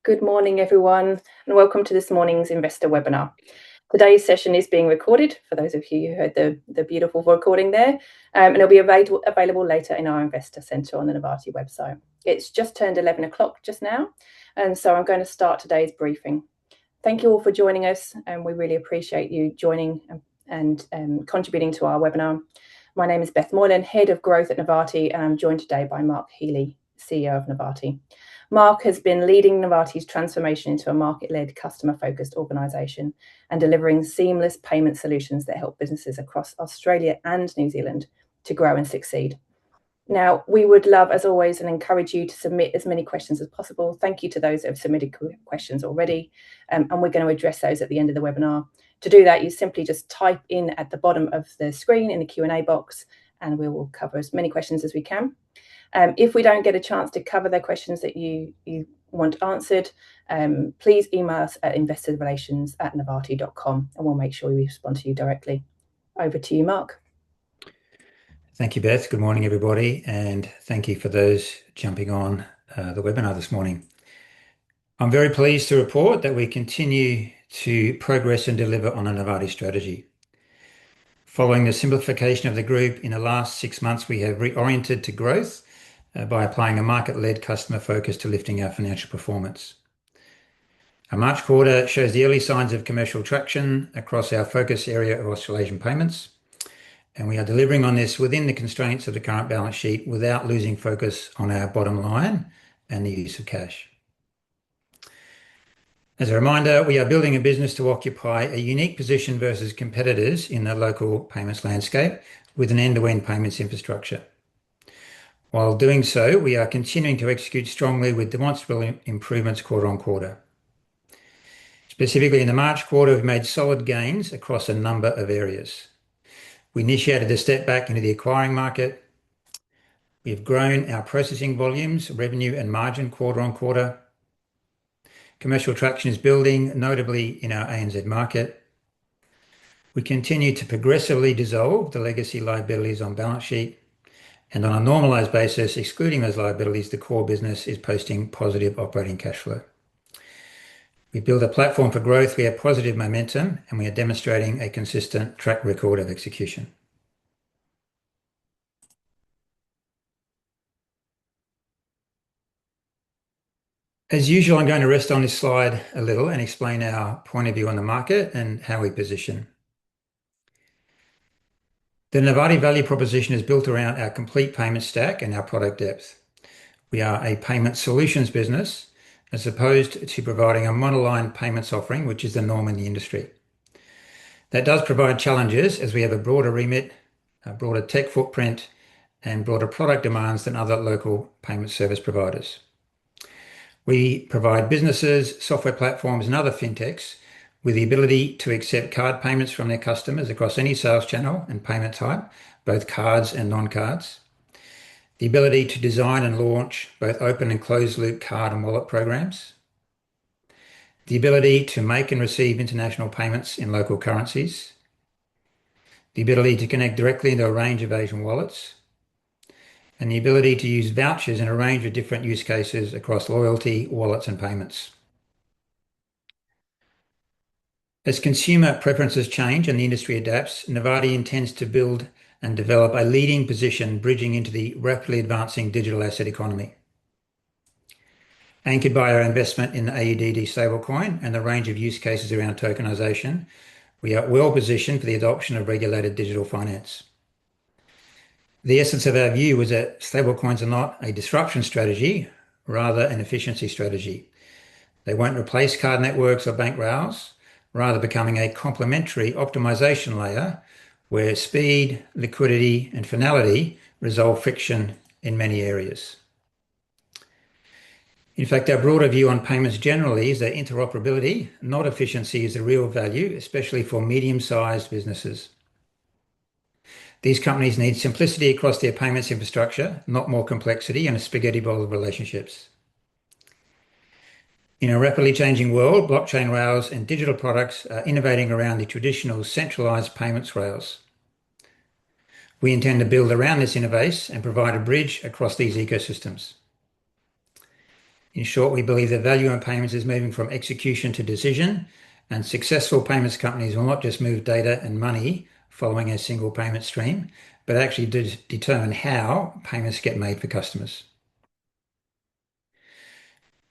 Good morning, everyone, and welcome to this morning's investor webinar. Today's session is being recorded, for those of you who heard the beautiful recording there, and it'll be available later in our Investor Centre on the Novatti website. It's just turned 11 o'clock just now, and so I'm going to start today's briefing. Thank you all for joining us, and we really appreciate you joining and contributing to our webinar. My name is Beth Moylan, Head of Growth at Novatti, and I'm joined today by Mark Healy, CEO of Novatti. Mark has been leading Novatti's transformation into a market-led, customer-focused organisation and delivering seamless payment solutions that help businesses across Australia and New Zealand to grow and succeed. Now, we would love, as always, and encourage you to submit as many questions as possible. Thank you to those that have submitted questions already, and we're going to address those at the end of the webinar. To do that, you simply just type in at the bottom of the screen in the Q&A box, and we will cover as many questions as we can. If we don't get a chance to cover the questions that you want answered, please email us at investorrelations@novatti.com and we'll make sure we respond to you directly. Over to you, Mark. Thank you, Beth. Good morning, everybody, and thank you for those jumping on the webinar this morning. I'm very pleased to report that we continue to progress and deliver on a Novatti strategy. Following the simplification of the group in the last 6 months, we have reoriented to growth by applying a market-led customer focus to lifting our financial performance. Our March quarter shows the early signs of commercial traction across our focus area of Australasian payments, and we are delivering on this within the constraints of the current balance sheet without losing focus on our bottom line and the use of cash. As a reminder, we are building a business to occupy a unique position versus competitors in the local payments landscape with an end-to-end payments infrastructure. While doing so, we are continuing to execute strongly with demonstrable improvements quarter on quarter. Specifically in the March quarter, we've made solid gains across a number of areas. We initiated a step back into the acquiring market. We've grown our processing volumes, revenue and margin quarter on quarter. Commercial traction is building, notably in our ANZ market. We continue to progressively dissolve the legacy liabilities on balance sheet, and on a normalised basis, excluding those liabilities, the core business is posting positive operating cash flow. We build a platform for growth, we have positive momentum, and we are demonstrating a consistent track record of execution. As usual, I'm going to rest on this slide a little and explain our point of view on the market and how we position. The Novatti value proposition is built around our complete payment stack and our product depth. We are a payment solutions business as opposed to providing a monoline payments offering, which is the norm in the industry. That does provide challenges as we have a broader remit, a broader tech footprint, and broader product demands than other local payment service providers. We provide businesses, software platforms, and other fintechs with the ability to accept card payments from their customers across any sales channel and payment type, both cards and non-cards. The ability to design and launch both open and closed loop card and wallet programs. The ability to make and receive international payments in local currencies. The ability to connect directly into a range of Asian wallets. And the ability to use vouchers in a range of different use cases across loyalty, wallets, and payments. As consumer preferences change and the industry adapts, Novatti intends to build and develop a leading position bridging into the rapidly advancing digital asset economy. Anchored by our investment in the AUD stablecoin and the range of use cases around tokenization, we are well positioned for the adoption of regulated digital finance. The essence of our view was that stablecoins are not a disruption strategy, rather an efficiency strategy. They won't replace card networks or bank rails, rather becoming a complementary optimization layer where speed, liquidity, and finality resolve friction in many areas. In fact, our broader view on payments generally is that interoperability, not efficiency, is the real value, especially for medium-sized businesses. These companies need simplicity across their payments infrastructure, not more complexity and a spaghetti bowl of relationships. In a rapidly changing world, blockchain rails and digital products are innovating around the traditional centralized payments rails. We intend to build around this interface and provide a bridge across these ecosystems. In short, we believe the value in payments is moving from execution to decision, and successful payments companies will not just move data and money following a single payment stream, but actually determine how payments get made for customers.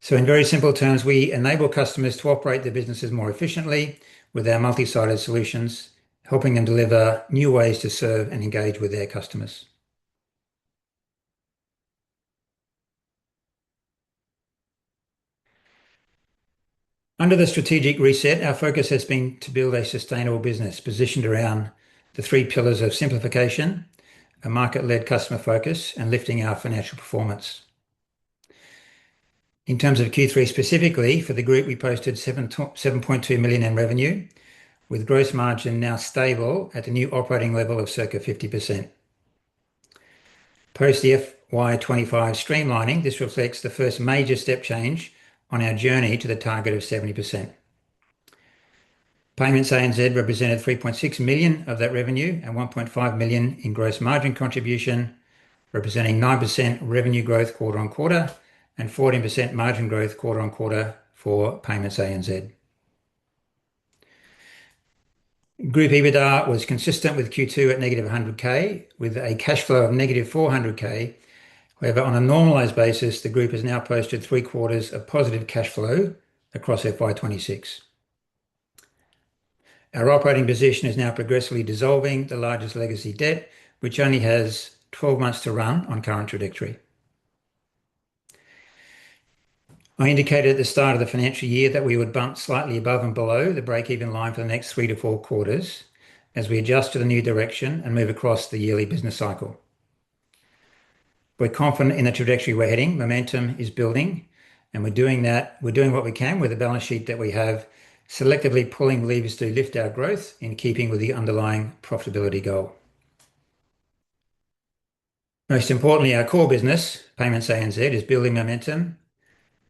So in very simple terms, we enable customers to operate their businesses more efficiently with our multi-sided solutions, helping them deliver new ways to serve and engage with their customers. Under the strategic reset, our focus has been to build a sustainable business positioned around the three pillars of simplification, a market-led customer focus, and lifting our financial performance. In terms of Q3 specifically, for the group, we posted 7.2 million in revenue, with gross margin now stable at the new operating level of circa 50%. Post the FY25 streamlining, this reflects the first major step change on our journey to the target of 70%. Payments ANZ represented 3.6 million of that revenue and 1.5 million in gross margin contribution, representing 9% revenue growth quarter on quarter and 14% margin growth quarter on quarter for Payments ANZ. Group EBITDA was consistent with Q2 at negative 100K, with a cash flow of negative 400K. However, on a normalized basis, the group has now posted 3 quarters of positive cash flow across FY26. Our operating position is now progressively dissolving the largest legacy debt, which only has 12 months to run on current trajectory. I indicated at the start of the financial year that we would bump slightly above and below the break-even line for the next 3 to 4 quarters as we adjust to the new direction and move across the yearly business cycle. We're confident in the trajectory we're heading. Momentum is building, and we're doing that. We're doing what we can with the balance sheet that we have, selectively pulling levers to lift our growth in keeping with the underlying profitability goal. Most importantly, our core business, Payments ANZ, is building momentum,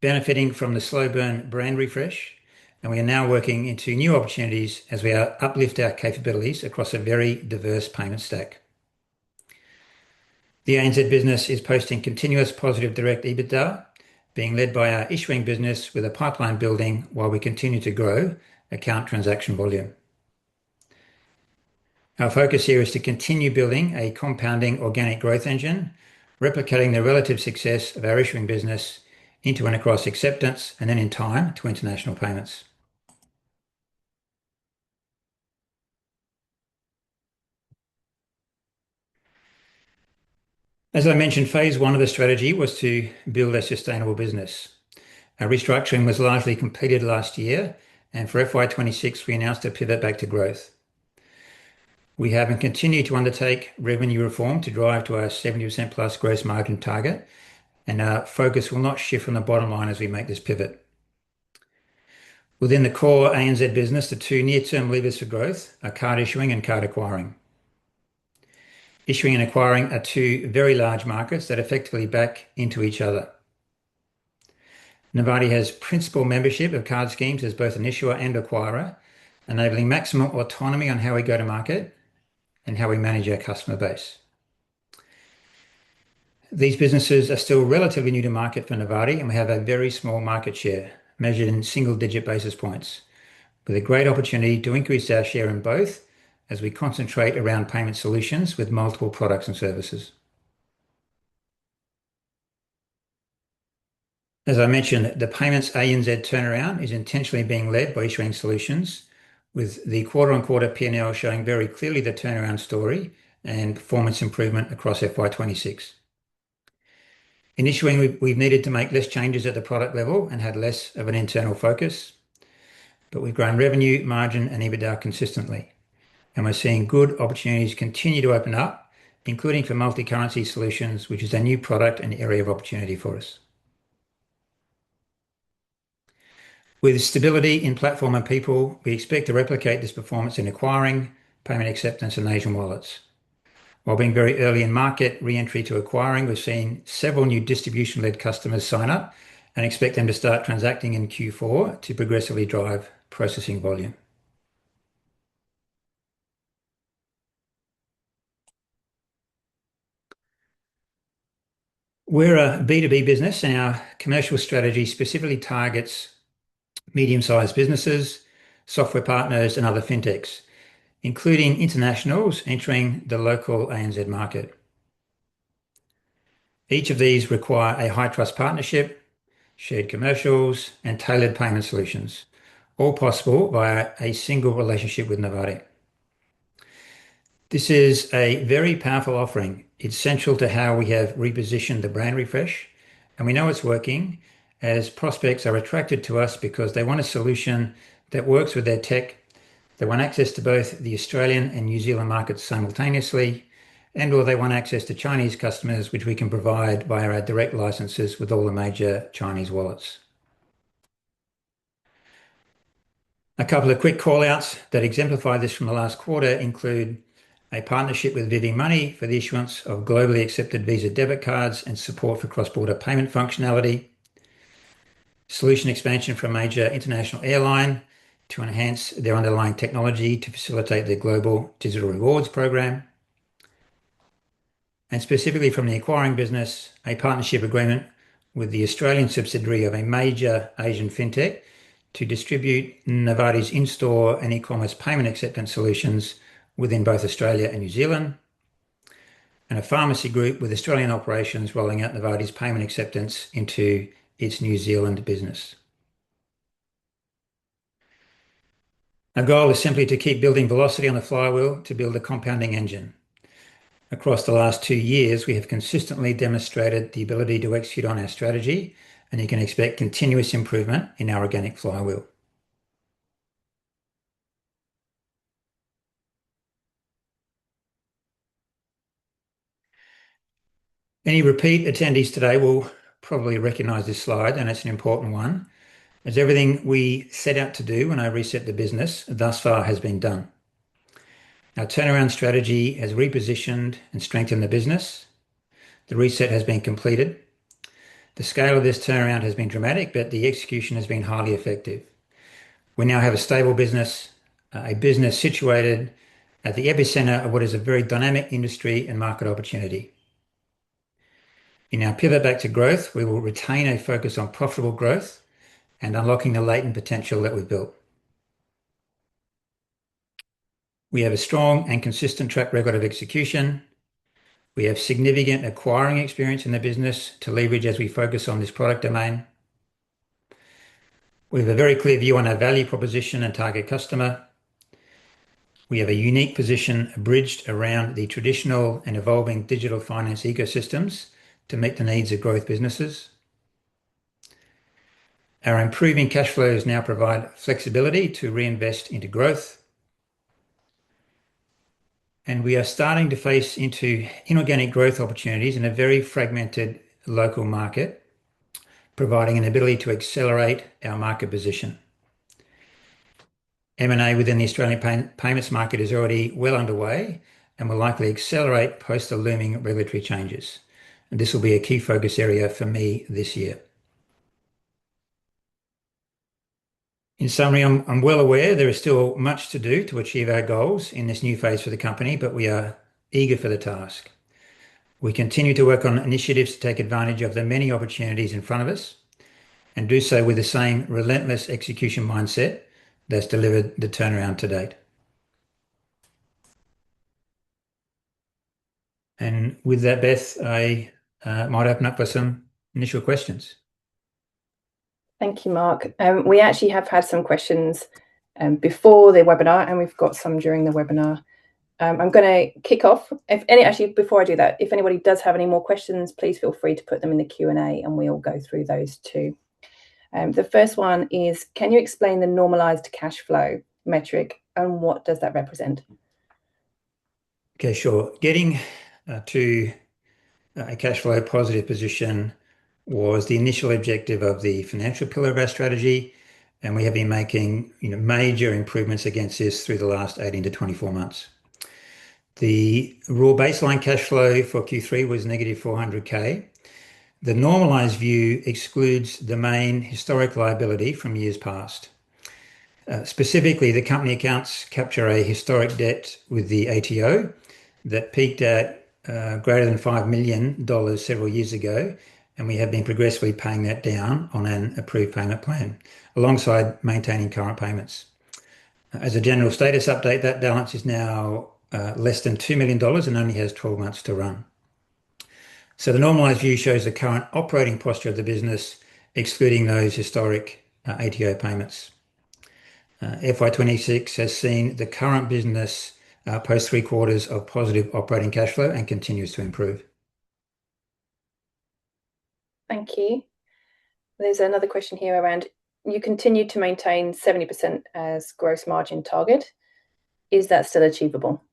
benefiting from the slow burn brand refresh, and we are now working into new opportunities as we uplift our capabilities across a very diverse payment stack. The ANZ business is posting continuous positive direct EBITDA, being led by our issuing business with a pipeline building while we continue to grow account transaction volume. Our focus here is to continue building a compounding organic growth engine, replicating the relative success of our issuing business into and across acceptance and then in time to international payments. As I mentioned, phase one of the strategy was to build a sustainable business. Our restructuring was largely completed last year, and for FY26, we announced a pivot back to growth. We have and continue to undertake revenue reform to drive to our 70% plus gross margin target, and our focus will not shift from the bottom line as we make this pivot. Within the core ANZ business, the 2 near-term levers for growth are card issuing and card acquiring. Issuing and acquiring are 2 very large markets that effectively back into each other. Novatti has principal membership of card schemes as both an issuer and acquirer, enabling maximum autonomy on how we go to market and how we manage our customer base. These businesses are still relatively new to market for Novatti, and we have a very small market share measured in single-digit basis points, with a great opportunity to increase our share in both as we concentrate around payment solutions with multiple products and services. As I mentioned, the Payments ANZ turnaround is intentionally being led by issuing solutions, with the quarter-on-quarter P&L showing very clearly the turnaround story and performance improvement across FY26. In issuing, we've needed to make less changes at the product level and had less of an internal focus, but we've grown revenue, margin, and EBITDA consistently, and we're seeing good opportunities continue to open up, including for multi-currency solutions, which is a new product and area of opportunity for us. With stability in platform and people, we expect to replicate this performance in acquiring, payment acceptance, and Asian wallets. While being very early in market re-entry to acquiring, we've seen several new distribution-led customers sign up and expect them to start transacting in Q4 to progressively drive processing volume. We're a B2B business, and our commercial strategy specifically targets medium-sized businesses, software partners, and other fintechs, including internationals entering the local ANZ market. Each of these require a high-trust partnership, shared commercials, and tailored payment solutions, all possible via a single relationship with Novatti. This is a very powerful offering. It's central to how we have repositioned the brand refresh, and we know it's working as prospects are attracted to us because they want a solution that works with their tech. They want access to both the Australian and New Zealand markets simultaneously, and/or they want access to Chinese customers, which we can provide via our direct licenses with all the major Chinese wallets. A couple of quick call-outs that exemplify this from the last quarter include a partnership with Vivi Money for the issuance of globally accepted Visa debit cards and support for cross-border payment functionality, solution expansion for a major international airline to enhance their underlying technology to facilitate their global digital rewards program, and specifically from the acquiring business, a partnership agreement with the Australian subsidiary of a major Asian fintech to distribute Novatti's in-store and e-commerce payment acceptance solutions within both Australia and New Zealand, and a pharmacy group with Australian operations rolling out Novatti's payment acceptance into its New Zealand business. Our goal is simply to keep building velocity on the flywheel to build a compounding engine. Across the last 2 years, we have consistently demonstrated the ability to execute on our strategy, and you can expect continuous improvement in our organic flywheel. Any repeat attendees today will probably recognize this slide, and it's an important one, as everything we set out to do when I reset the business thus far has been done. Our turnaround strategy has repositioned and strengthened the business. The reset has been completed. The scale of this turnaround has been dramatic, but the execution has been highly effective. We now have a stable business, a business situated at the epicenter of what is a very dynamic industry and market opportunity. In our pivot back to growth, we will retain a focus on profitable growth and unlocking the latent potential that we've built. We have a strong and consistent track record of execution. We have significant acquiring experience in the business to leverage as we focus on this product domain. We have a very clear view on our value proposition and target customer. We have a unique position bridged around the traditional and evolving digital finance ecosystems to meet the needs of growth businesses. Our improving cash flows now provide flexibility to reinvest into growth. And we are starting to face into inorganic growth opportunities in a very fragmented local market, providing an ability to accelerate our market position. M&A within the Australian payments market is already well underway and will likely accelerate post the looming regulatory changes. And this will be a key focus area for me this year. In summary, I'm well aware there is still much to do to achieve our goals in this new phase for the company, but we are eager for the task. We continue to work on initiatives to take advantage of the many opportunities in front of us and do so with the same relentless execution mindset that's delivered the turnaround to date. And with that, Beth, I might open up for some initial questions. Thank you, Mark. We actually have had some questions before the webinar, and we've got some during the webinar. I'm going to kick off. Actually, before I do that, if anybody does have any more questions, please feel free to put them in the Q&A, and we'll go through those too. The first one is, can you explain the normalized cash flow metric and what does that represent? Okay, sure. Getting to a cash flow positive position was the initial objective of the financial pillar of our strategy, and we have been making major improvements against this through the last 18 to 24 months. The raw baseline cash flow for Q3 was negative 400K. The normalized view excludes the main historic liability from years past. Specifically, the company accounts capture a historic debt with the ATO that peaked at greater than $5 million several years ago, and we have been progressively paying that down on an approved payment plan, alongside maintaining current payments. As a general status update, that balance is now less than $2 million and only has 12 months to run. So the normalized view shows the current operating posture of the business, excluding those historic ATO payments. FY26 has seen the current business post 3 quarters of positive operating cash flow and continues to improve. Thank you. There's another question here around, you continue to maintain 70% as gross margin target. Is that still achievable?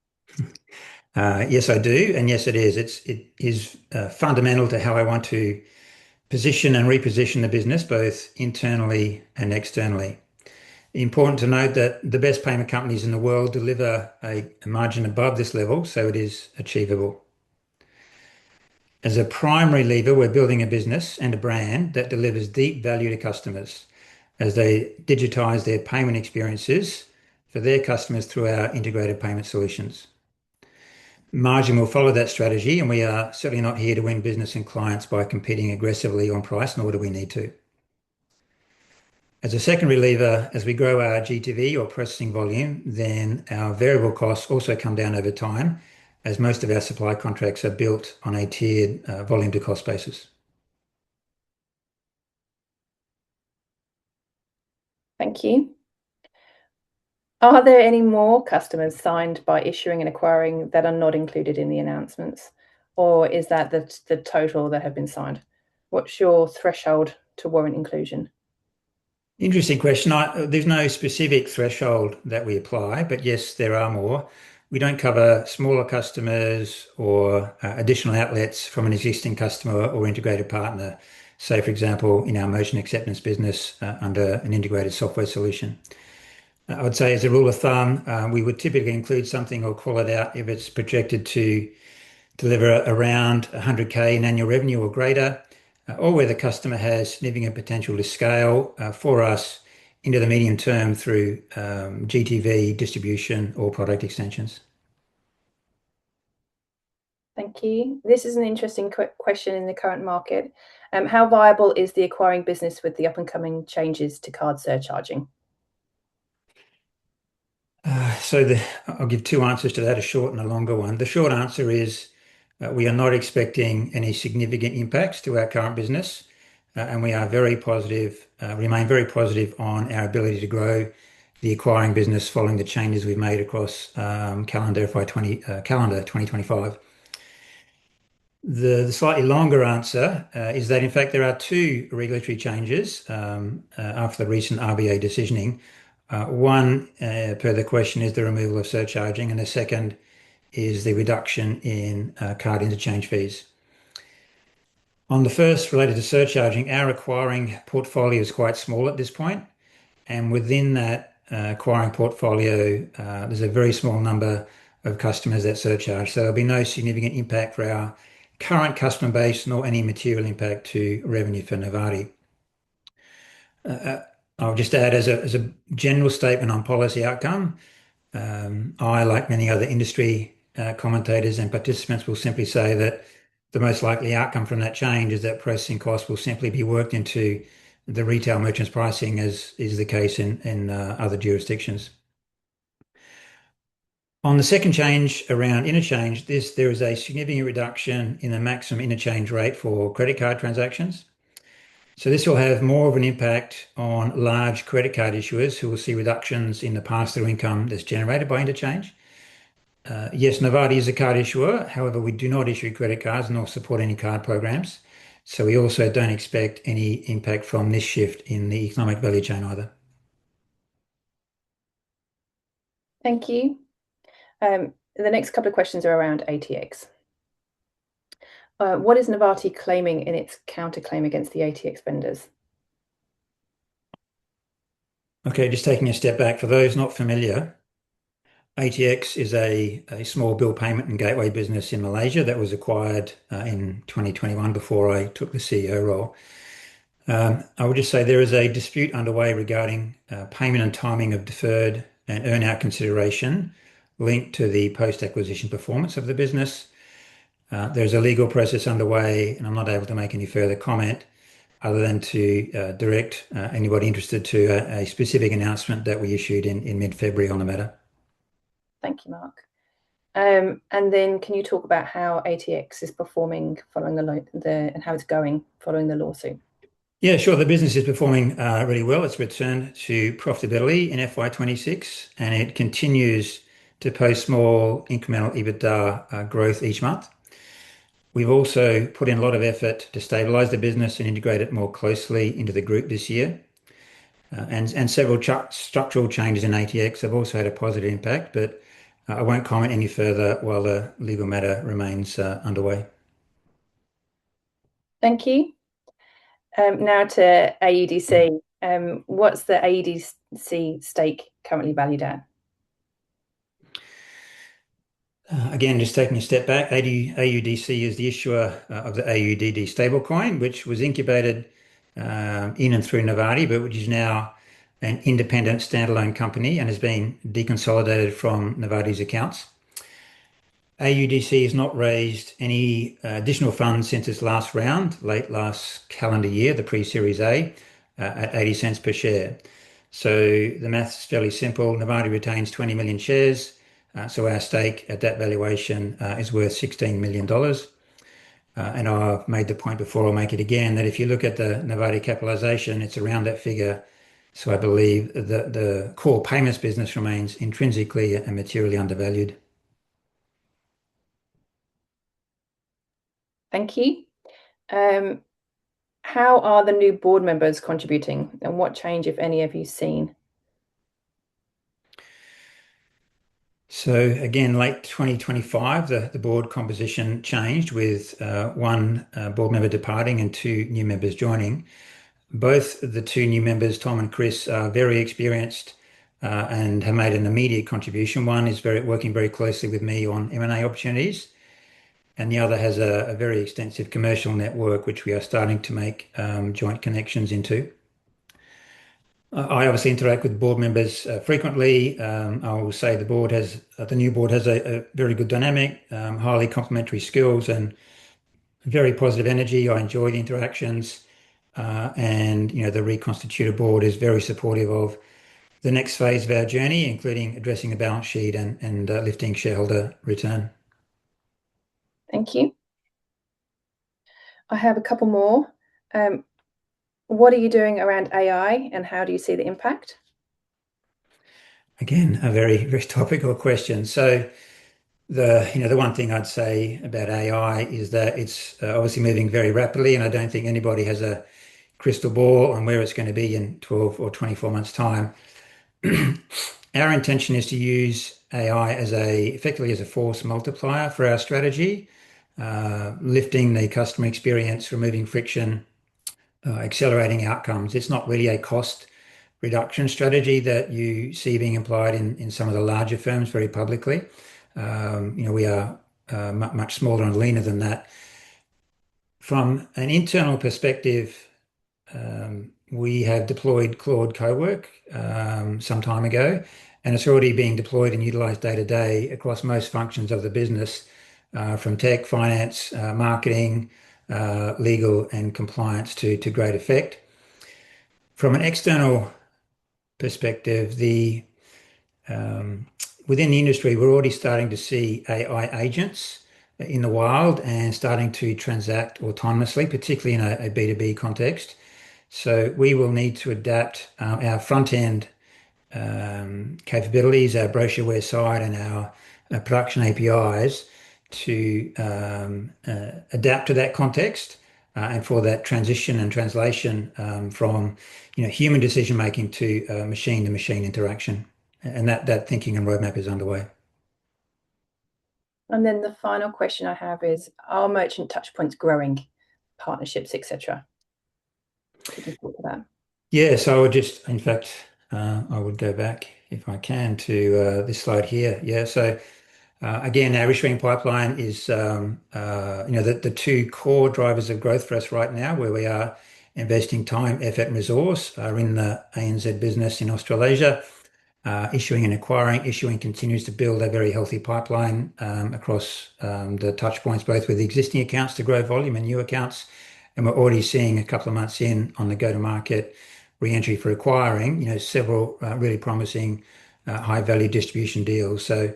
Yes, I do, and yes, it is. It is fundamental to how I want to position and reposition the business, both internally and externally. Important to note that the best payment companies in the world deliver a margin above this level, so it is achievable. As a primary lever, we're building a business and a brand that delivers deep value to customers as they digitize their payment experiences for their customers through our integrated payment solutions. Margin will follow that strategy, and we are certainly not here to win business and clients by competing aggressively on price, nor do we need to. As a secondary lever, as we grow our GTV or processing volume, then our variable costs also come down over time, as most of our supply contracts are built on a tiered volume to cost basis. Thank you. Are there any more customers signed by issuing and acquiring that are not included in the announcements? Or is that the total that have been signed? What's your threshold to warrant inclusion? Interesting question. There's no specific threshold that we apply, but yes, there are more. We don't cover smaller customers or additional outlets from an existing customer or integrated partner. Say, for example, in our motion acceptance business under an integrated software solution. I would say, as a rule of thumb, we would typically include something or call it out if it's projected to deliver around 100K in annual revenue or greater, or where the customer has significant potential to scale for us into the medium term through GTV distribution or product extensions. Thank you. This is an interesting question in the current market. How viable is the acquiring business with the up-and-coming changes to card surcharging? I'll give two answers to that, a short and a longer one. The short answer is we are not expecting any significant impacts to our current business, and we are very positive, remain very positive on our ability to grow the acquiring business following the changes we've made across calendar 2025. The slightly longer answer is that, in fact, there are two regulatory changes after the recent RBA decisioning. One, per the question, is the removal of surcharging, and the second is the reduction in card interchange fees. On the first, related to surcharging, our acquiring portfolio is quite small at this point, and within that acquiring portfolio, there's a very small number of customers that surcharge. So there'll be no significant impact for our current customer base, nor any material impact to revenue for Novatti. I'll just add, as a general statement on policy outcome, I, like many other industry commentators and participants, will simply say that the most likely outcome from that change is that processing costs will simply be worked into the retail merchants pricing, as is the case in other jurisdictions. On the second change around interchange, there is a significant reduction in the maximum interchange rate for credit card transactions. So this will have more of an impact on large credit card issuers who will see reductions in the pass-through income that's generated by interchange. Yes, Novatti is a card issuer. However, we do not issue credit cards nor support any card programs. So we also don't expect any impact from this shift in the economic value chain either. Thank you. The next couple of questions are around ATX. What is Novatti claiming in its counterclaim against the ATX vendors? Okay, just taking a step back. For those not familiar, ATX is a small bill payment and gateway business in Malaysia that was acquired in 2021 before I took the CEO role. I would just say there is a dispute underway regarding payment and timing of deferred and earn-out consideration linked to the post-acquisition performance of the business. There's a legal process underway, and I'm not able to make any further comment other than to direct anybody interested to a specific announcement that we issued in mid-February on the matter. Thank you, Mark. And then can you talk about how ATX is performing following and how it's going following the lawsuit? Yeah, sure. The business is performing really well. It's returned to profitability in FY26, and it continues to post small incremental EBITDA growth each month. We've also put in a lot of effort to stabilize the business and integrate it more closely into the group this year. And several structural changes in ATX have also had a positive impact, but I won't comment any further while the legal matter remains underway. Thank you. Now to AUDC. What's the AUDC stake currently valued at? Again, just taking a step back, AUDC is the issuer of the AUDD stablecoin, which was incubated in and through Novatti, but which is now an independent standalone company and has been deconsolidated from Novatti's accounts. AUDC has not raised any additional funds since its last round, late last calendar year, the pre-Series A, at 80 cents per share. So the maths is fairly simple. Novatti retains 20 million shares. So our stake at that valuation is worth $16 million. And I've made the point before, I'll make it again, that if you look at the Novatti capitalization, it's around that figure. So I believe that the core payments business remains intrinsically and materially undervalued. Thank you. How are the new board members contributing, and what change, if any, have you seen? So again, late 2025, the board composition changed with one board member departing and two new members joining. Both the two new members, Tom and Chris, are very experienced and have made an immediate contribution. One is working very closely with me on M&A opportunities, and the other has a very extensive commercial network, which we are starting to make joint connections into. I obviously interact with board members frequently. I will say the new board has a very good dynamic, highly complementary skills, and very positive energy. I enjoy the interactions, and the reconstituted board is very supportive of the next phase of our journey, including addressing the balance sheet and lifting shareholder return. Thank you. I have a couple more. What are you doing around AI, and how do you see the impact? Again, a very, very topical question. So the one thing I'd say about AI is that it's obviously moving very rapidly, and I don't think anybody has a crystal ball on where it's going to be in 12 or 24 months' time. Our intention is to use AI effectively as a force multiplier for our strategy, lifting the customer experience, removing friction, accelerating outcomes. It's not really a cost reduction strategy that you see being applied in some of the larger firms very publicly. We are much smaller and leaner than that. From an internal perspective, we have deployed Claude Cowork some time ago, and it's already being deployed and utilized day to day across most functions of the business, from tech, finance, marketing, legal, and compliance to great effect. From an external perspective, within the industry, we're already starting to see AI agents in the wild and starting to transact autonomously, particularly in a B2B context. So we will need to adapt our front-end capabilities, our brochureware side, and our production APIs to adapt to that context and for that transition and translation from human decision making to machine interaction. And that thinking and roadmap is underway. And then the final question I have is, are merchant touchpoints growing, partnerships, etc.? Could you talk to that? Yeah, so I would just, in fact, I would go back if I can to this slide here. Yeah, so again, our issuing pipeline is, the two core drivers of growth for us right now, where we are investing time, effort, and resource, are in the ANZ business in Australasia, issuing and acquiring. Issuing continues to build a very healthy pipeline across the touch points, both with existing accounts to grow volume and new accounts. And we're already seeing a couple of months in on the go-to-market re-entry for acquiring, several really promising high-value distribution deals. So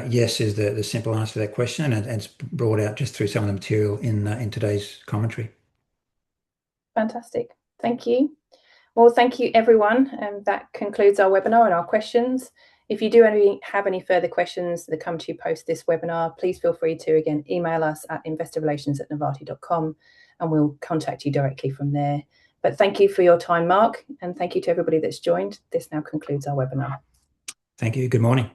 yes is the simple answer to that question, and it's brought out just through some of the material in today's commentary. Fantastic. Thank you. Well, thank you, everyone. That concludes our webinar and our questions. If you do have any further questions that come to you post this webinar, please feel free to, again, email us at investorrelations@novatti.com, and we'll contact you directly from there. But thank you for your time, Mark, and thank you to everybody that's joined. This now concludes our webinar. Thank you. Good morning.